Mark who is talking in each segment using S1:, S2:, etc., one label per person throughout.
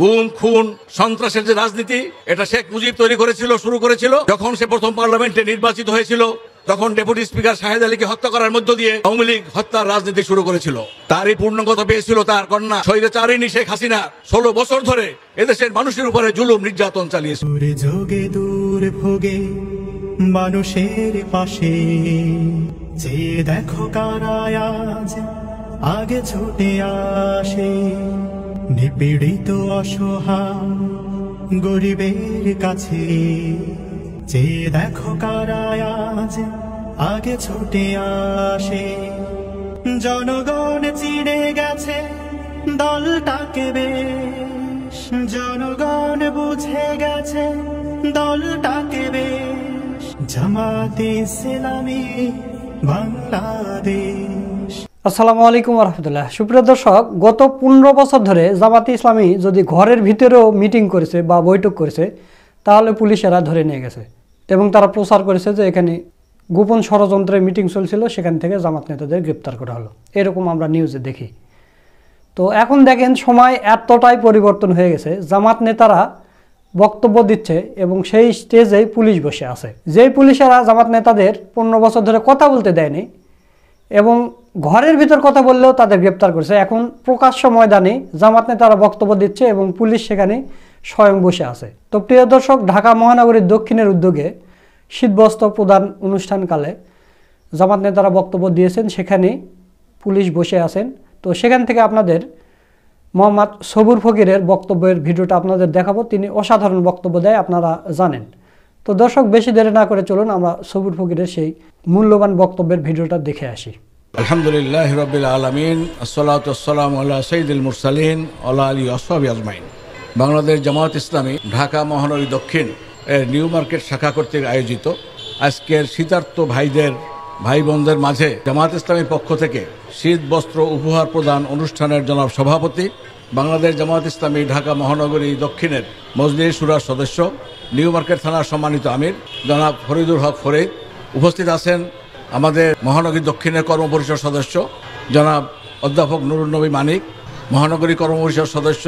S1: গুম খুন সন্ত্রাসের যে রাজনীতি, এটা শেখ মুজিব তৈরি করেছিল, শুরু করেছিল। যখন সে প্রথম পার্লামেন্টে নির্বাচিত হয়েছিল, তখন ডেপুটি স্পিকার শাহেদ আলীকে হত্যা করার মধ্য দিয়ে আওয়ামী লীগ হত্যার রাজনীতি শুরু করেছিল। তারই পূর্ণগত পেয়েছিল তার কন্যা স্বৈরাচারিণী শেখ হাসিনা। 16 বছর ধরে এদেশের মানুষের উপরে জুলুম নির্যাতন চালিয়েছে।
S2: দূর ভোগে মানুষের পাশে যে দেখো কারা আজ আগে ছুটে আসে, নিপীড়িত অসহায় গরিবের কাছে যে দেখো কারা আজ আগে ছুটে আসে। জনগণ চিনে গেছে দলটাকে বেশ, জনগণ বুঝে গেছে দলটাকে বেশ, জামাতে ইসলামী বাংলাদেশ।
S3: আসসালামু আলাইকুম রহমতুল্লাহ। সুপ্রিয় দর্শক, গত 15 বছর ধরে জামাতে ইসলামী যদি ঘরের ভিতরেও মিটিং করেছে বা বৈঠক করেছে, তাহলে পুলিশেরা ধরে নিয়ে গেছে এবং তারা প্রচার করেছে যে এখানে গোপন ষড়যন্ত্রের মিটিং চলছিল, সেখান থেকে জামাত নেতাদের গ্রেপ্তার করা হলো। এরকম আমরা নিউজে দেখি। তো এখন দেখেন সময় এতটাই পরিবর্তন হয়ে গেছে, জামাত নেতারা বক্তব্য দিচ্ছে এবং সেই স্টেজেই পুলিশ বসে আছে। যেই পুলিশেরা জামাত নেতাদের 15 বছর ধরে কথা বলতে দেয়নি এবং ঘরের ভিতর কথা বললেও তাদের গ্রেপ্তার করেছে, এখন প্রকাশ্য ময়দানে জামাত নেতারা বক্তব্য দিচ্ছে এবং পুলিশ সেখানে স্বয়ং বসে আছে। তো প্রিয় দর্শক, ঢাকা মহানগরীর দক্ষিণের উদ্যোগে শীতবস্ত্র প্রদান অনুষ্ঠানকালে জামাত নেতারা বক্তব্য দিয়েছেন, সেখানে পুলিশ বসে আছেন। তো সেখান থেকে আপনাদের মোহাম্মদ সবুর ফকিরের বক্তব্যের ভিডিওটা আপনাদের দেখাবো। তিনি অসাধারণ বক্তব্য দেয়, আপনারা জানেন। তো দর্শক, বেশি দেরি না করে চলুন আমরা সবুর ফকিরের সেই মূল্যবান বক্তব্যের ভিডিওটা দেখে আসি।
S1: আলহামদুলিল্লাহ রাব্বিল আলামিন, আসসালাতু ওয়াসসালামু আলা সাইয়্যিদিল মুরসালিন ওয়া আলিহি ওয়া সাহবিহি আজমাইন। বাংলাদেশ জামাত ইসলামী ঢাকা মহানগরী দক্ষিণ এর নিউ মার্কেট শাখা কর্তৃক আয়োজিত আজকের শীতার্ত ভাই বোনদের মাঝে জামাত ইসলামীর পক্ষ থেকে শীত বস্ত্র উপহার প্রদান অনুষ্ঠানের জনাব সভাপতি, বাংলাদেশ জামাত ইসলামী ঢাকা মহানগরী দক্ষিণের মজলিস শুরার সদস্য, নিউ মার্কেট থানার সম্মানিত আমির জনাব ফরিদুল হক ফরিদ, উপস্থিত আছেন আমাদের মহানগরী দক্ষিণের কর্মপরিষদ সদস্য জনাব অধ্যাপক নুরুন নবী মানিক, মহানগরী কর্মপরিষদ সদস্য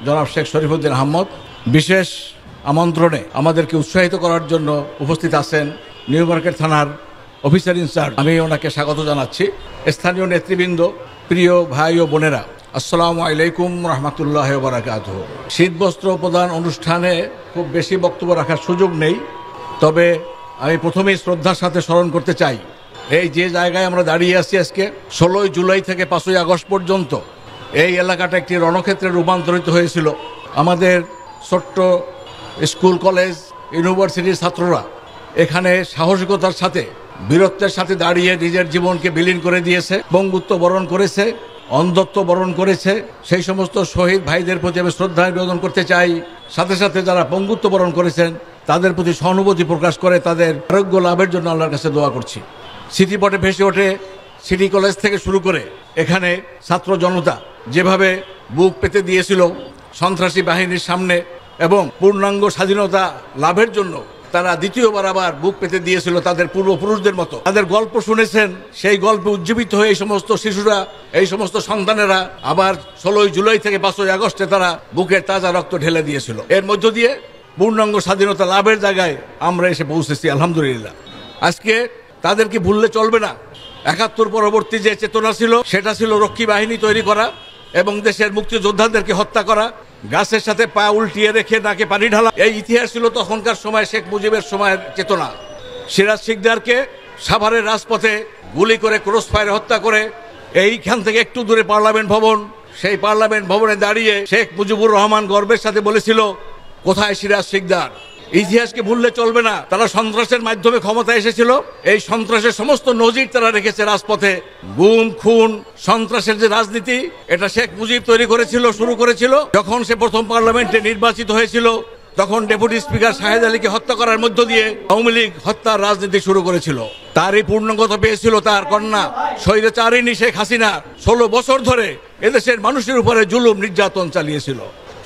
S1: জনাব শেখ শরীফুদ্দিন আহমদ। বিশেষ আমন্ত্রণে আমাদেরকে উৎসাহিত করার জন্য উপস্থিত আছেন নিউ মার্কেট থানার অফিসার ইনচার্জ, আমি ওনাকে স্বাগত জানাচ্ছি। স্থানীয় নেতৃবৃন্দ, প্রিয় ভাই ও বোনেরা, আসসালামু আলাইকুম রহমতুল্লাহ ওয়া বারাকাতুহু। শীতবস্ত্র প্রদান অনুষ্ঠানে খুব বেশি বক্তব্য রাখার সুযোগ নেই, তবে আমি প্রথমেই শ্রদ্ধার সাথে স্মরণ করতে চাই, এই যে জায়গায় আমরা দাঁড়িয়ে আছি আজকে 16 জুলাই থেকে 5 আগস্ট পর্যন্ত এই এলাকাটা একটি রণক্ষেত্রে রূপান্তরিত হয়েছিল। আমাদের ছোট্ট স্কুল, কলেজ, ইউনিভার্সিটির ছাত্ররা এখানে সাহসিকতার সাথে, বীরত্বের সাথে দাঁড়িয়ে নিজের জীবনকে বিলীন করে দিয়েছে, বঙ্গুত্ব বরণ করেছে, অন্ধত্ব বরণ করেছে। সেই সমস্ত শহীদ ভাইদের প্রতি আমি শ্রদ্ধা নিবেদন করতে চাই। সাথে সাথে যারা পঙ্গুত্ব বরণ করেছেন তাদের প্রতি সহানুভূতি প্রকাশ করে তাদের আরোগ্য লাভের জন্য আল্লাহর কাছে দোয়া করছি। স্মৃতিপটে ভেসে ওঠে সিটি কলেজ থেকে শুরু করে এখানে ছাত্র জনতা যেভাবে বুক পেতে দিয়েছিল সন্ত্রাসী বাহিনীর সামনে এবং পূর্ণাঙ্গ স্বাধীনতা লাভের জন্য তারা দ্বিতীয়বার আবার বুক পেতে দিয়েছিল তাদের পূর্বপুরুষদের মতো। তাদের গল্প শুনেছেন, সেই গল্পে উজ্জীবিত হয়ে এই সমস্ত শিশুরা, এই সমস্ত সন্তানেরা আবার 16 জুলাই থেকে 5 আগস্টে তারা বুকের তাজা রক্ত ঢেলে দিয়েছিল। এর মধ্য দিয়ে পূর্ণাঙ্গ স্বাধীনতা লাভের জায়গায় আমরা এসে পৌঁছেছি আলহামদুলিল্লাহ। আজকে তাদেরকে ভুললে চলবে না। 71 পরবর্তী যে চেতনা ছিল সেটা ছিল রক্ষী বাহিনী তৈরি করা এবং দেশের মুক্তিযোদ্ধাদেরকে হত্যা করা, গাছের সাথে পা উল্টিয়ে রেখে নাকে পানি ঢালা। এই ইতিহাস ছিল তখনকার সময় শেখ মুজিবের সময়ের চেতনা। সিরাজ শিকদারকে সাভারের রাজপথে গুলি করে ক্রস ফায়ারে হত্যা করে এইখান থেকে একটু দূরে পার্লামেন্ট ভবন, সেই পার্লামেন্ট ভবনে দাঁড়িয়ে শেখ মুজিবুর রহমান গর্বের সাথে বলেছিল, কোথায় সিরাজ শিকদার? ইতিহাসকে ভুললে চলবে না। তারা সন্ত্রাসের মাধ্যমে ক্ষমতা এসেছিল, এই সন্ত্রাসের সমস্ত নজির তারা রেখেছে রাজপথে। গুম খুন সন্ত্রাসের যে রাজনীতি, এটা শেখ মুজিব তৈরি করেছিল, শুরু করেছিল। যখন সে প্রথম পার্লামেন্টে নির্বাচিত হয়েছিল, তখন ডেপুটি স্পিকার শাহেদ আলীকে হত্যা করার মধ্য দিয়ে আওয়ামী লীগ হত্যার রাজনীতি শুরু করেছিল। তারই পূর্ণগত পেয়েছিল তার কন্যা স্বৈরাচারিণী শেখ হাসিনা। 16 বছর ধরে এদেশের মানুষের উপরে জুলুম নির্যাতন চালিয়েছিল।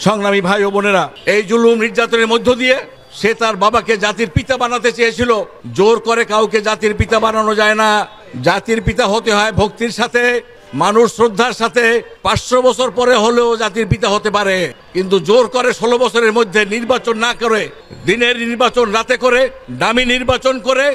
S1: সংগ্রামী ভাই ও বোনেরা, এই জুলুম নির্যাতনের মধ্য দিয়ে সে তার বাবাকে জাতির পিতা বানাতে চেয়েছিল। জোর করে কাউকে জাতির পিতা বানানো যায় না। জাতির পিতা হতে হয় ভক্তির সাথে, মানুষ শ্রদ্ধার সাথে 500 বছর পরে হলেও জাতির পিতা হতে পারে, কিন্তু জোর করে 16 বছরের মধ্যে নির্বাচন না করে, দিনের নির্বাচন রাতে করে, দামি নির্বাচন করে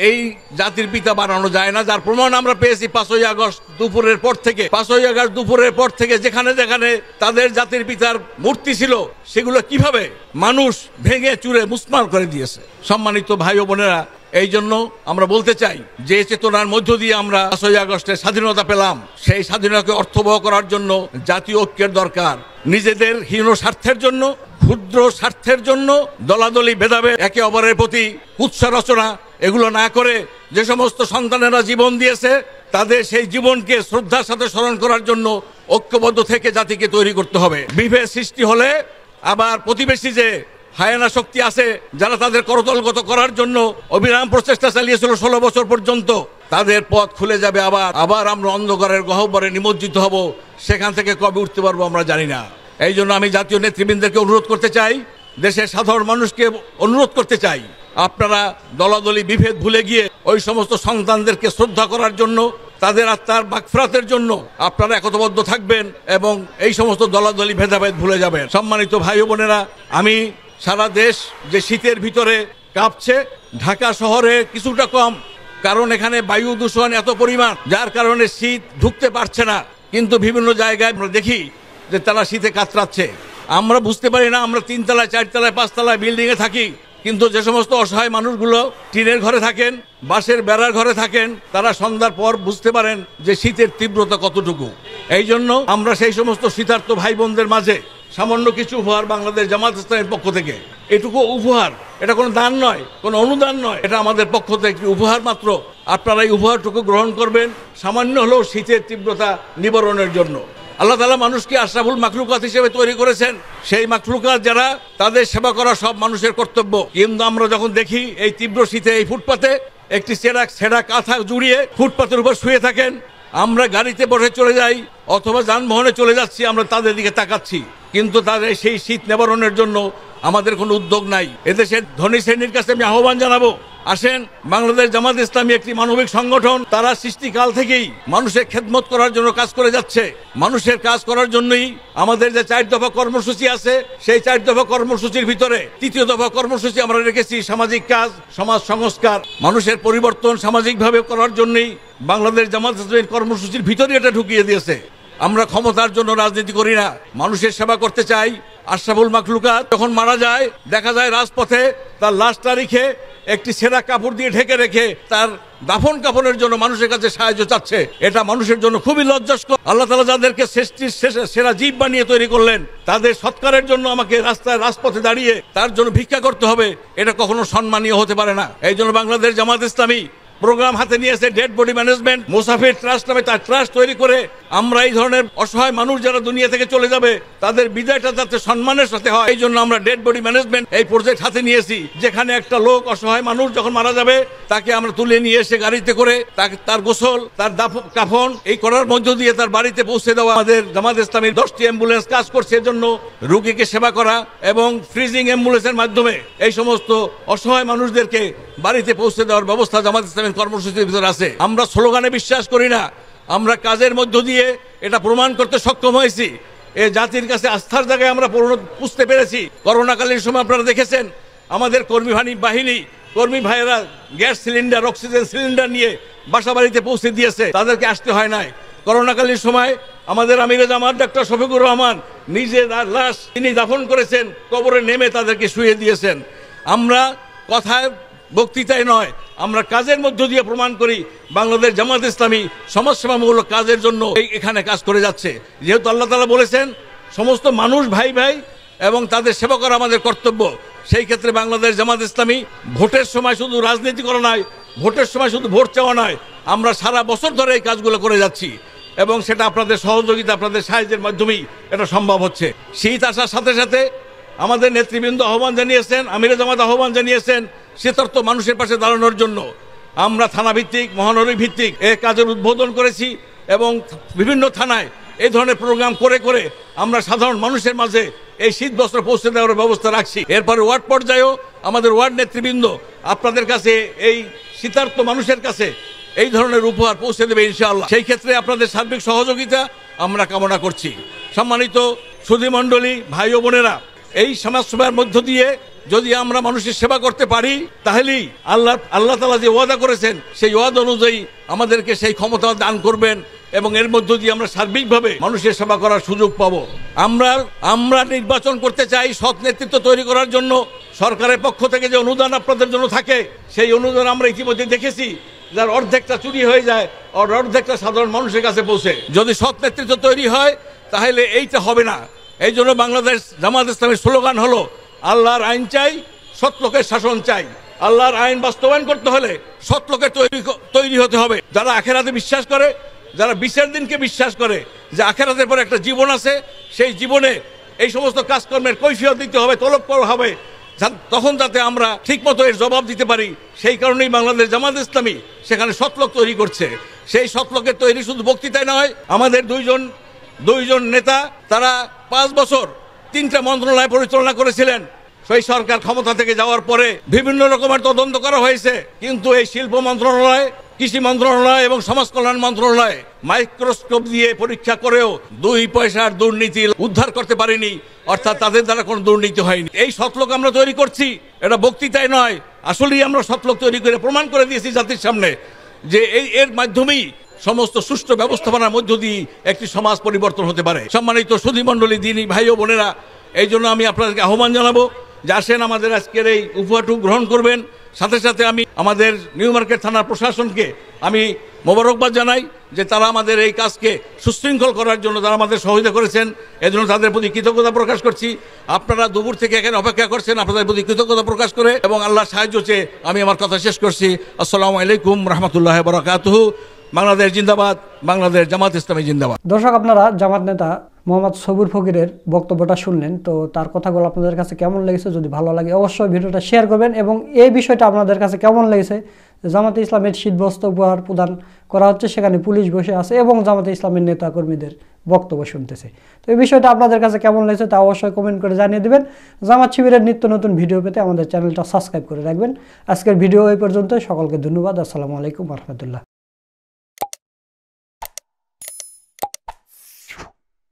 S1: এই জাতির পিতা বানানো যায় না। যার প্রমাণ আমরা পেয়েছি 5ই আগস্ট দুপুরের পর থেকে। 5ই আগস্ট দুপুরের পর থেকে যেখানে যেখানে তাদের জাতির পিতার মূর্তি ছিল সেগুলো কিভাবে মানুষ ভেঙে চুরে মুসমার করে দিয়েছে। সম্মানিত ভাই ও বোনেরা, এই জন্য আমরা বলতে চাই যে চেতনার মধ্য দিয়ে আমরা 5ই আগস্টের স্বাধীনতা পেলাম, সেই স্বাধীনতাকে অর্থবহ করার জন্য জাতীয় ঐক্যের দরকার। নিজেদের হীন স্বার্থের জন্য, ক্ষুদ্র স্বার্থের জন্য দলাদলি ভেদাভেদ, একে অপরের প্রতি কুৎসা রচনা, এগুলো না করে যে সমস্ত সন্তানেরা জীবন দিয়েছে তাদের সেই জীবনকে শ্রদ্ধার সাথে স্মরণ করার জন্য ঐক্যবদ্ধ থেকে জাতিকে তৈরি করতে হবে। বিভেদ সৃষ্টি হলে আবার প্রতিবেশী যে হায়ানা শক্তি আছে যারা তাদের করতলগত করার জন্য অবিরাম প্রচেষ্টা চালিয়েছিল 16 বছর পর্যন্ত, তাদের পথ খুলে যাবে। আবার আমরা অন্ধকারের গহ্বরে নিমজ্জিত হব। সেখান থেকে কবে উঠতে পারবো আমরা জানি না। এই জন্য আমি জাতীয় নেতৃবৃন্দকে অনুরোধ করতে চাই, দেশের সাধারণ মানুষকে অনুরোধ করতে চাই, আপনারা দলাদলি বিভেদ ভুলে গিয়ে ওই সমস্ত সন্তানদেরকে শ্রদ্ধা করার জন্য, তাদের আত্মার মাগফিরাতের জন্য আপনারা একতাবদ্ধ থাকবেন এবং এই সমস্ত দলাদলি ভেদাভেদ ভুলে যাবেন। সম্মানিত ভাই ও বোনেরা, আমি সারা দেশ যে শীতের ভিতরে কাঁপছে, ঢাকা শহরে কিছুটা কম, কারণ এখানে বায়ু দূষণ এত পরিমাণ যার কারণে শীত ঢুকতে পারছে না, কিন্তু বিভিন্ন জায়গায় আমরা দেখি যে তারা শীতে কাতরাচ্ছে। আমরা বুঝতে পারি না, আমরা 3 তলায় 4 তলায় 5 তলায় বিল্ডিংয়ে থাকি, কিন্তু যে সমস্ত অসহায় মানুষগুলো টিনের ঘরে থাকেন, বাঁশের বেড়ার ঘরে থাকেন, তারা সন্ধ্যার পর বুঝতে পারেন যে শীতের তীব্রতা কতটুকু। এই জন্য আমরা সেই সমস্ত শীতার্ত ভাই বোনদের মাঝে সামান্য কিছু উপহার বাংলাদেশ জামাত ইসলামের পক্ষ থেকে, এটুকু উপহার, এটা কোনো দান নয়, কোনো অনুদান নয়, এটা আমাদের পক্ষ থেকে একটি উপহার মাত্র। আপনারা এই উপহারটুকু গ্রহণ করবেন, সামান্য হলেও শীতের তীব্রতা নিবারণের জন্য। আল্লাহ তাআলা মানুষকে আশরাফুল মাখলুকাত হিসেবে তৈরি করেছেন। সেই মাখলুকাত যারা, তাদের সেবা করা সব মানুষের কর্তব্য। কিন্তু আমরা যখন দেখি এই তীব্র শীতে এই ফুটপাতে একটি ছেঁড়া কাঁথা জুড়িয়ে ফুটপাতের উপর শুয়ে থাকেন, আমরা গাড়িতে বসে চলে যাই অথবা যানবাহনে চলে যাচ্ছি, আমরা তাদের দিকে তাকাচ্ছি, কিন্তু তাদের সেই শীত নিবারণের জন্য আমাদের কোনো উদ্যোগ নাই। এদেশের ধনী শ্রেণীর কাছে আমি আহ্বান জানাবো, আসেন, বাংলাদেশ জামাত ইসলামী একটি মানবিক সংগঠন। তারা সৃষ্টিকাল থেকেই মানুষের খেদমত করার জন্য কাজ করে যাচ্ছে। মানুষের কাজ করার জন্যই আমাদের যে 4 দফা কর্মসূচি আছে, সেই 4 দফা কর্মসূচির ভিতরে 3য় দফা কর্মসূচি আমরা রেখেছি সামাজিক কাজ, সমাজ সংস্কার, মানুষের পরিবর্তন সামাজিকভাবে করার জন্যই বাংলাদেশ জামাত ইসলামীর কর্মসূচির ভিতরে এটা ঢুকিয়ে দিয়েছে। আমরা ক্ষমতার জন্য রাজনীতি করি না, মানুষের সেবা করতে চাই। আশরাফুল মাখলুকাত যখন মারা যায়, দেখা যায় রাজপথে তার লাশটা রেখে একটি ছেঁড়া কাপড় দিয়ে ঢেকে রেখে তার দাফন কাফনের জন্য মানুষের কাছে সাহায্য চাচ্ছে। এটা মানুষের জন্য খুবই লজ্জাস্কর। আল্লাহ তাআলা যাদেরকে সৃষ্টির সেরা জীব বানিয়ে তৈরি করলেন, তাদের সৎকারের জন্য আমাকে রাজপথে দাঁড়িয়ে তার জন্য ভিক্ষা করতে হবে, এটা কখনো সম্মানীয় হতে পারে না। এই জন্য বাংলাদেশ জামাত ইসলামী প্রোগ্রাম হাতে নিয়েছে, ডেড বডি ম্যানেজমেন্ট মুসাফির ট্রাস্ট নামে তার ট্রাস্ট তৈরি করে আমরা এই ধরনের অসহায় মানুষ যারা দুনিয়া থেকে চলে যাবে তাদের বিদায়টা যাতে সম্মানের সাথে হয়, এই জন্য আমরা ডেড বডি ম্যানেজমেন্ট এই প্রজেক্ট হাতে নিয়েছি। যেখানে একটা লোক, অসহায় মানুষ যখন মারা যাবে, তাকে আমরা তুলে নিয়ে এসে গাড়িতে করে তাকে তার গোসল, তার কাফন এই করার মধ্য দিয়ে তার বাড়িতে পৌঁছে দেওয়া। আমাদের জামাত ইসলামীর 10টি অ্যাম্বুলেন্স কাজ করছে এজন্য, রোগীকে সেবা করা এবং ফ্রিজিং অ্যাম্বুলেন্সের মাধ্যমে এই সমস্ত অসহায় মানুষদেরকে বাড়িতে পৌঁছে দেওয়ার ব্যবস্থা জামাত ইসলামের কর্মসূচির ভিতরে আছে। আমরা স্লোগানে বিশ্বাস করি না, আমরা কাজের মধ্য দিয়ে এটা প্রমাণ করতে সক্ষম হয়েছি। এই জাতির কাছে আস্থার জায়গায় আমরা বুঝতে পেরেছি। করোনাকালীন সময় আপনারা দেখেছেন আমাদের কর্মী ভাইয়েরা গ্যাস সিলিন্ডার, অক্সিজেন সিলিন্ডার নিয়ে বাসা বাড়িতে পৌঁছে দিয়েছে, তাদেরকে আসতে হয় নাই। করোনাকালীন সময় আমাদের আমিরে জামাত ডক্টর শফিকুর রহমান নিজে তার লাশ তিনি দাফন করেছেন, কবরে নেমে তাদেরকে শুয়ে দিয়েছেন। আমরা কথায় বক্তৃতায় নয়, আমরা কাজের মধ্য দিয়ে প্রমাণ করি বাংলাদেশ জামাত ইসলামী সমাজসেবামূলক কাজের জন্য এখানে কাজ করে যাচ্ছে। যেহেতু আল্লাহ তাআলা বলেছেন সমস্ত মানুষ ভাই ভাই এবং তাদের সেবা করা আমাদের কর্তব্য, সেই ক্ষেত্রে বাংলাদেশ জামাত ইসলামী ভোটের সময় শুধু রাজনীতি করা নয়, ভোটের সময় শুধু ভোট চাওয়া নয়, আমরা সারা বছর ধরে এই কাজগুলো করে যাচ্ছি এবং সেটা আপনাদের সহযোগিতা, আপনাদের সাহায্যের মাধ্যমেই এটা সম্ভব হচ্ছে। শীত আসার সাথে সাথে আমাদের নেতৃবৃন্দ আহ্বান জানিয়েছেন, আমিরে জামাত আহ্বান জানিয়েছেন শীতার্ত মানুষের পাশে দাঁড়ানোর জন্য। আমরা থানা ভিত্তিক, মহানগরী ভিত্তিক এই কাজের উদ্বোধন করেছি এবং বিভিন্ন থানায় এই ধরনের প্রোগ্রাম করে করে আমরা সাধারণ মানুষের মাঝে এই শীত বস্ত্র পৌঁছে দেওয়ার ব্যবস্থা রাখছি। এরপরে ওয়ার্ড পর্যায়েও আমাদের ওয়ার্ড নেতৃবৃন্দ আপনাদের কাছে, এই শীতার্ত মানুষের কাছে এই ধরনের উপহার পৌঁছে দেবে ইনশাআল্লাহ। সেই ক্ষেত্রে আপনাদের সার্বিক সহযোগিতা আমরা কামনা করছি। সম্মানিত সুধীমণ্ডলী, ভাই ও বোনেরা, এই সমাজসেবার মধ্য দিয়ে যদি আমরা মানুষের সেবা করতে পারি, তাহলেই আল্লাহ তাআলা যে ওয়াদা করেছেন সেই ওয়াদা অনুযায়ী আমাদেরকে সেই ক্ষমতা দান করবেন এবং এর মধ্য দিয়ে আমরা সার্বিকভাবে মানুষের সেবা করার সুযোগ পাবো। আমরা নির্বাচন করতে চাই সৎ নেতৃত্ব তৈরি করার জন্য। সরকারের পক্ষ থেকে যে অনুদান আপনাদের জন্য থাকে, সেই অনুদান আমরা ইতিমধ্যে দেখেছি, যার অর্ধেকটা চুরি হয়ে যায় আর অর্ধেকটা সাধারণ মানুষের কাছে পৌঁছে। যদি সৎ নেতৃত্ব তৈরি হয় তাহলে এইটা হবে না। এই জন্য বাংলাদেশ জামাত ইসলামের স্লোগান হলো, আল্লাহর আইন চাই, সৎ লোকের শাসন চাই। আল্লাহর আইন বাস্তবায়ন করতে হলে সৎ লোকের তৈরি হতে হবে, যারা আখেরাতে বিশ্বাস করে, যারা বিচার দিনকে বিশ্বাস করে যে আখেরাতের পর একটা জীবন আছে, সেই জীবনে এই সমস্ত কাজকর্মের কৈফিয়ত দিতে হবে, তলব করা হবে, তখন যাতে আমরা ঠিকমতো এর জবাব দিতে পারি। সেই কারণেই বাংলাদেশ জামাত ইসলামী সেখানে সৎলোক তৈরি করছে। সেই সৎলোকের তৈরি শুধু বক্তৃতায় নয়, আমাদের দুইজন নেতা, তারা 5 বছর 3টা মন্ত্রণালয় পরিচালনা করেছিলেন। সেই সরকার ক্ষমতা থেকে যাওয়ার পরে বিভিন্ন রকমের তদন্ত করা হয়েছে, কিন্তু এই শিল্প মন্ত্রণালয়, কৃষি মন্ত্রণালয় এবং সমাজ কল্যাণ মন্ত্রণালয় মাইক্রোস্কোপ দিয়ে পরীক্ষা করেও 2 পয়সার দুর্নীতি উদ্ধার করতে পারেনি, অর্থাৎ তাদের দ্বারা কোনো দুর্নীতি হয়নি। এই সৎলোক আমরা তৈরি করছি, এটা বক্তৃতায় নয়, আসলেই আমরা সৎলোক তৈরি করে প্রমাণ করে দিয়েছি জাতির সামনে যে এর মাধ্যমেই সমস্ত সুষ্ঠু ব্যবস্থাপনার মধ্য দিয়ে একটি সমাজ পরিবর্তন হতে পারে। সম্মানিত সুধীমণ্ডলী, দিনী ভাই ও বোনেরা, এই জন্য আমি আপনাদেরকে আহ্বান জানাবো যে আসেন আমাদের আজকের এই উপহারটুকু গ্রহণ করবেন। সাথে সাথে আমি আমাদের নিউ মার্কেট থানার প্রশাসনকে আমি মোবারকবাদ জানাই যে তারা আমাদের এই কাজকে সুশৃঙ্খল করার জন্য তারা আমাদের সহযোগিতা করেছেন, এজন্য তাদের প্রতি কৃতজ্ঞতা প্রকাশ করছি। আপনারা দুপুর থেকে এখানে অপেক্ষা করছেন, আপনাদের প্রতি কৃতজ্ঞতা প্রকাশ করে এবং আল্লাহর সাহায্য চেয়ে আমি আমার কথা শেষ করছি। আসসালামু আলাইকুম রহমতুল্লাহ বারাকাতুহু। বাংলাদেশ জিন্দাবাদ, বাংলাদেশ জামাত ইসলামী জিন্দাবাদ।
S3: দর্শক, আপনারা জামাত নেতা মোহাম্মদ সবুর ফকিরের বক্তব্যটা শুনলেন, তো তার কথাগুলো আপনাদের কাছে কেমন লেগেছে? যদি ভালো লাগে অবশ্যই ভিডিওটা শেয়ার করবেন এবং এই বিষয়টা আপনাদের কাছে কেমন লেগেছে, জামাতে ইসলামের শীতবস্ত্র উপহার প্রদান করা হচ্ছে, সেখানে পুলিশ বসে আছে এবং জামাতে ইসলামের নেতা কর্মীদের বক্তব্য শুনতেছে। তো এই বিষয়টা আপনাদের কাছে কেমন লেগেছে তা অবশ্যই কমেন্ট করে জানিয়ে দেবেন। জামাত শিবিরের নিত্য নতুন ভিডিও পেতে আমাদের চ্যানেলটা সাবস্ক্রাইব করে রাখবেন। আজকের ভিডিও এই পর্যন্ত, সকলকে ধন্যবাদ। আসসালামু আলাইকুম রহমতুল্লাহ।